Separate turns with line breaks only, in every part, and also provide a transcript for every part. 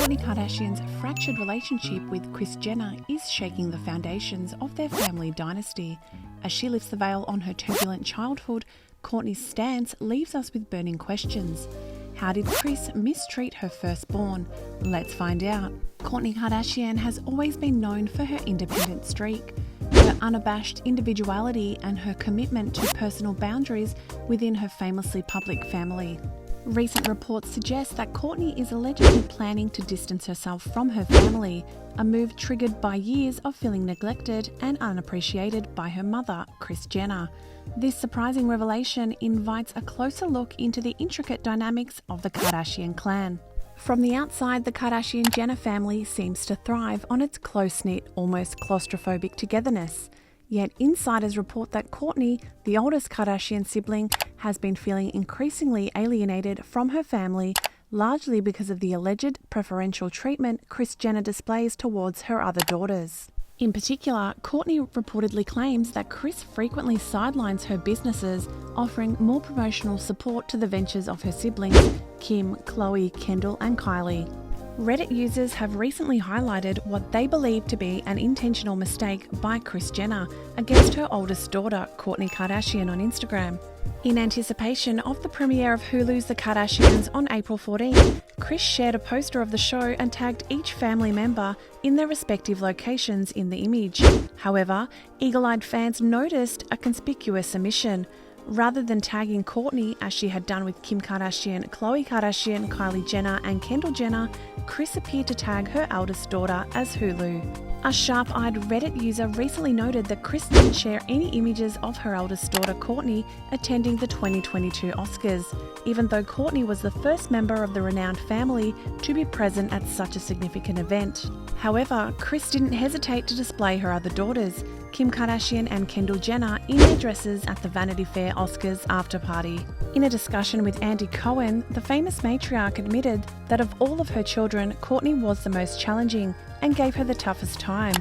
Kourtney Kardashian's fractured relationship with Kris Jenner is shaking the foundations of their family dynasty. As she lifts the veil on her turbulent childhood, Kourtney's stance leaves us with burning questions. How did Kris mistreat her firstborn? Let's find out. Kourtney Kardashian has always been known for her independent streak, her unabashed individuality and her commitment to personal boundaries within her famously public family. Recent reports suggest that Kourtney is allegedly planning to distance herself from her family, a move triggered by years of feeling neglected and unappreciated by her mother, Kris Jenner. This surprising revelation invites a closer look into the intricate dynamics of the Kardashian clan. From the outside, the Kardashian-Jenner family seems to thrive on its close-knit, almost claustrophobic togetherness. Yet insiders report that Kourtney, the oldest Kardashian sibling, has been feeling increasingly alienated from her family, largely because of the alleged preferential treatment Kris Jenner displays towards her other daughters. In particular, Kourtney reportedly claims that Kris frequently sidelines her businesses, offering more promotional support to the ventures of her siblings, Kim, Khloe, Kendall and Kylie. Reddit users have recently highlighted what they believe to be an intentional mistake by Kris Jenner against her oldest daughter, Kourtney Kardashian, on Instagram. In anticipation of the premiere of Hulu's The Kardashians on April 14, Kris shared a poster of the show and tagged each family member in their respective locations in the image. However, eagle-eyed fans noticed a conspicuous omission. Rather than tagging Kourtney as she had done with Kim Kardashian, Khloe Kardashian, Kylie Jenner and Kendall Jenner, Kris appeared to tag her eldest daughter as Hulu. A sharp-eyed Reddit user recently noted that Kris didn't share any images of her eldest daughter Kourtney attending the 2022 Oscars, even though Kourtney was the first member of the renowned family to be present at such a significant event. However, Kris didn't hesitate to display her other daughters, Kim Kardashian and Kendall Jenner, in their dresses at the Vanity Fair Oscars after party. In a discussion with Andy Cohen, the famous matriarch admitted that of all of her children, Kourtney was the most challenging and gave her the toughest time.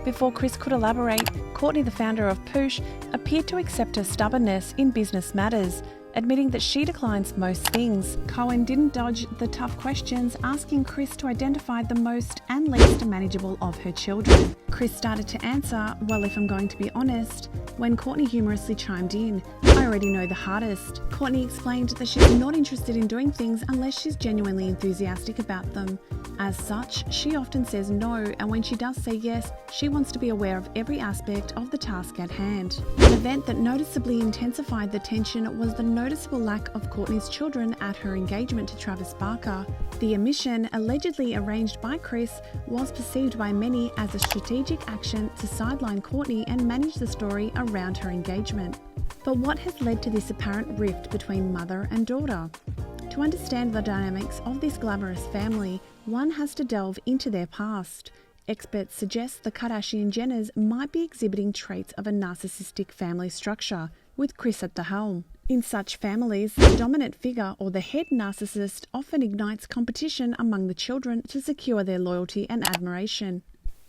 Before Kris could elaborate, Kourtney, the founder of Poosh, appeared to accept her stubbornness in business matters, admitting that she declines most things. Cohen didn't dodge the tough questions, asking Kris to identify the most and least manageable of her children. Kris started to answer, "Well, if I'm going to be honest," when Kourtney humorously chimed in, "I already know the hardest." Kourtney explained that she's not interested in doing things unless she's genuinely enthusiastic about them. As such, she often says no, and when she does say yes, she wants to be aware of every aspect of the task at hand. An event that noticeably intensified the tension was the noticeable lack of Kourtney's children at her engagement to Travis Barker. The omission, allegedly arranged by Kris, was perceived by many as a strategic action to sideline Kourtney and manage the story around her engagement. But what has led to this apparent rift between mother and daughter? To understand the dynamics of this glamorous family, one has to delve into their past. Experts suggest the Kardashian-Jenners might be exhibiting traits of a narcissistic family structure, with Kris at the helm. In such families, the dominant figure or the head narcissist often ignites competition among the children to secure their loyalty and admiration.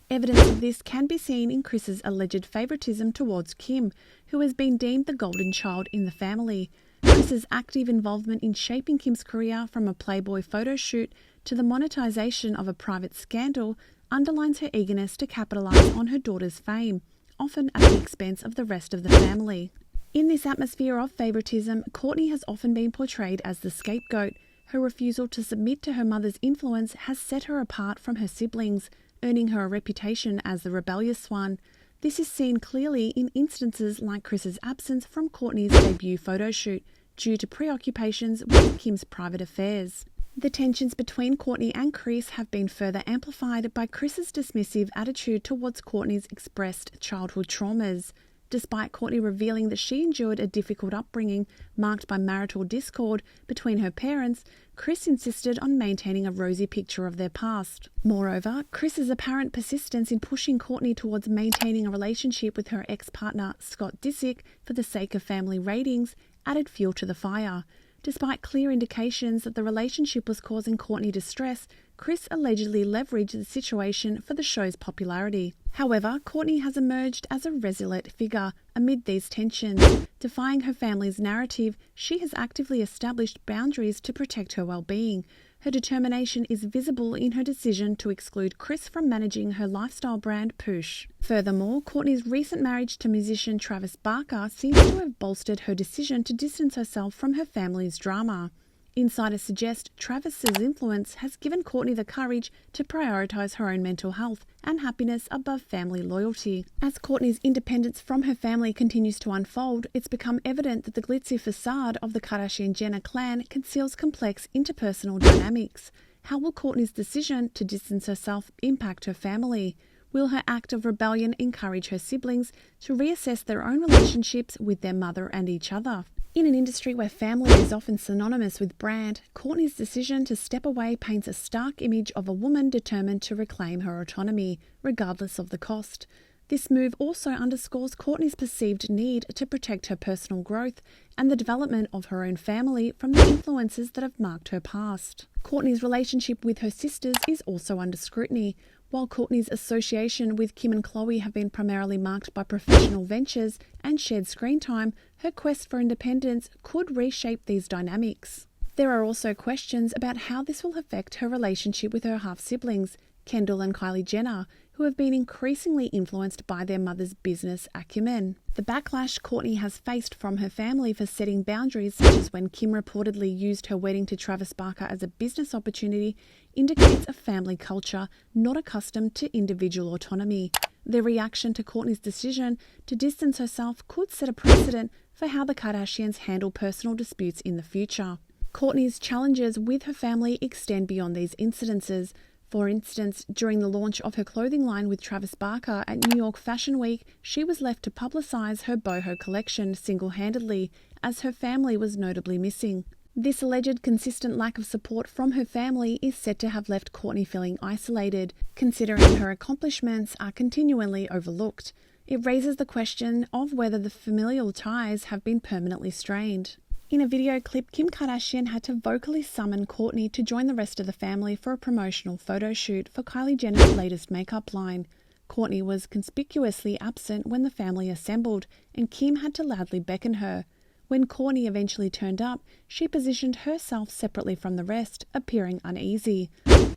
Evidence of this can be seen in Kris's alleged favoritism towards Kim, who has been deemed the golden child in the family. Kris's active involvement in shaping Kim's career from a Playboy photo shoot to the monetization of a private scandal underlines her eagerness to capitalize on her daughter's fame, often at the expense of the rest of the family. In this atmosphere of favoritism, Kourtney has often been portrayed as the scapegoat. Her refusal to submit to her mother's influence has set her apart from her siblings, earning her a reputation as the rebellious one. This is seen clearly in instances like Kris's absence from Kourtney's debut photo shoot due to preoccupations with Kim's private affairs. The tensions between Kourtney and Kris have been further amplified by Kris's dismissive attitude towards Kourtney's expressed childhood traumas. Despite Kourtney revealing that she endured a difficult upbringing marked by marital discord between her parents, Kris insisted on maintaining a rosy picture of their past. Moreover, Kris's apparent persistence in pushing Kourtney towards maintaining a relationship with her ex-partner Scott Disick for the sake of family ratings added fuel to the fire. Despite clear indications that the relationship was causing Kourtney distress, Kris allegedly leveraged the situation for the show's popularity. However, Kourtney has emerged as a resolute figure amid these tensions. Defying her family's narrative, she has actively established boundaries to protect her well-being. Her determination is visible in her decision to exclude Kris from managing her lifestyle brand Push. Furthermore, Kourtney's recent marriage to musician Travis Barker seems to have bolstered her decision to distance herself from her family's drama. Insiders suggest Travis's influence has given Kourtney the courage to prioritise her own mental health and happiness above family loyalty. As Kourtney's independence from her family continues to unfold, it's become evident that the glitzy facade of the Kardashian-Jenner clan conceals complex interpersonal dynamics. How will Kourtney's decision to distance herself impact her family? Will her act of rebellion encourage her siblings to reassess their own relationships with their mother and each other? In an industry where family is often synonymous with brand, Kourtney's decision to step away paints a stark image of a woman determined to reclaim her autonomy, regardless of the cost. This move also underscores Kourtney's perceived need to protect her personal growth and the development of her own family from the influences that have marked her past. Kourtney's relationship with her sisters is also under scrutiny. While Kourtney's association with Kim and Khloe have been primarily marked by professional ventures and shared screen time, her quest for independence could reshape these dynamics. There are also questions about how this will affect her relationship with her half-siblings, Kendall and Kylie Jenner, who have been increasingly influenced by their mother's business acumen. The backlash Kourtney has faced from her family for setting boundaries, such as when Kim reportedly used her wedding to Travis Barker as a business opportunity, indicates a family culture not accustomed to individual autonomy. The reaction to Kourtney's decision to distance herself could set a precedent for how the Kardashians handle personal disputes in the future. Kourtney's challenges with her family extend beyond these incidences. For instance, during the launch of her clothing line with Travis Barker at New York Fashion Week, she was left to publicise her boho collection single-handedly, as her family was notably missing. This alleged consistent lack of support from her family is said to have left Kourtney feeling isolated, considering her accomplishments are continually overlooked. It raises the question of whether the familial ties have been permanently strained. In a video clip, Kim Kardashian had to vocally summon Kourtney to join the rest of the family for a promotional photo shoot for Kylie Jenner's latest makeup line. Kourtney was conspicuously absent when the family assembled, and Kim had to loudly beckon her. When Kourtney eventually turned up, she positioned herself separately from the rest, appearing uneasy.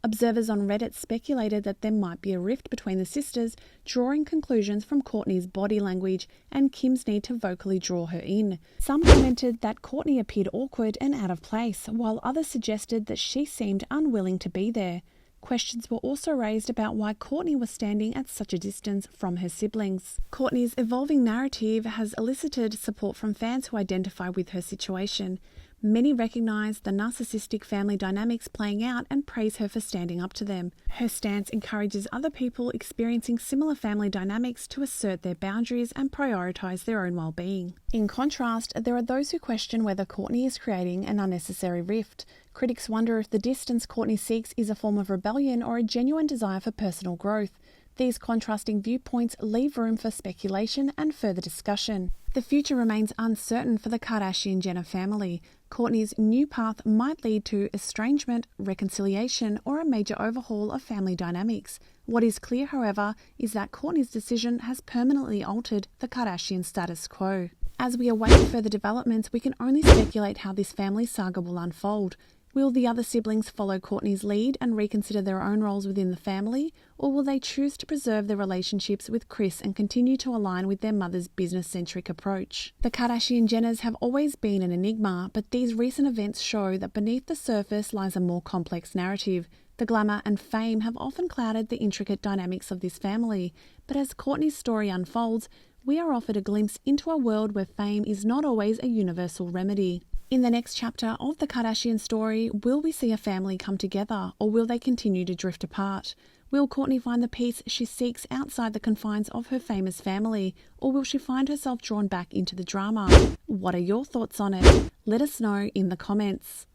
Observers on Reddit speculated that there might be a rift between the sisters, drawing conclusions from Kourtney's body language and Kim's need to vocally draw her in. Some commented that Kourtney appeared awkward and out of place, while others suggested that she seemed unwilling to be there. Questions were also raised about why Kourtney was standing at such a distance from her siblings. Kourtney's evolving narrative has elicited support from fans who identify with her situation. Many recognise the narcissistic family dynamics playing out and praise her for standing up to them. Her stance encourages other people experiencing similar family dynamics to assert their boundaries and prioritise their own well-being. In contrast, there are those who question whether Kourtney is creating an unnecessary rift. Critics wonder if the distance Kourtney seeks is a form of rebellion or a genuine desire for personal growth. These contrasting viewpoints leave room for speculation and further discussion. The future remains uncertain for the Kardashian-Jenner family. Kourtney's new path might lead to estrangement, reconciliation, or a major overhaul of family dynamics. What is clear, however, is that Kourtney's decision has permanently altered the Kardashian status quo. As we await further developments, we can only speculate how this family saga will unfold. Will the other siblings follow Kourtney's lead and reconsider their own roles within the family, or will they choose to preserve their relationships with Kris and continue to align with their mother's business-centric approach? The Kardashian-Jenners have always been an enigma, but these recent events show that beneath the surface lies a more complex narrative. The glamour and fame have often clouded the intricate dynamics of this family, but as Kourtney's story unfolds, we are offered a glimpse into a world where fame is not always a universal remedy. In the next chapter of the Kardashian story, will we see a family come together, or will they continue to drift apart? Will Kourtney find the peace she seeks outside the confines of her famous family, or will she find herself drawn back into the drama? What are your thoughts on it? Let us know in the comments.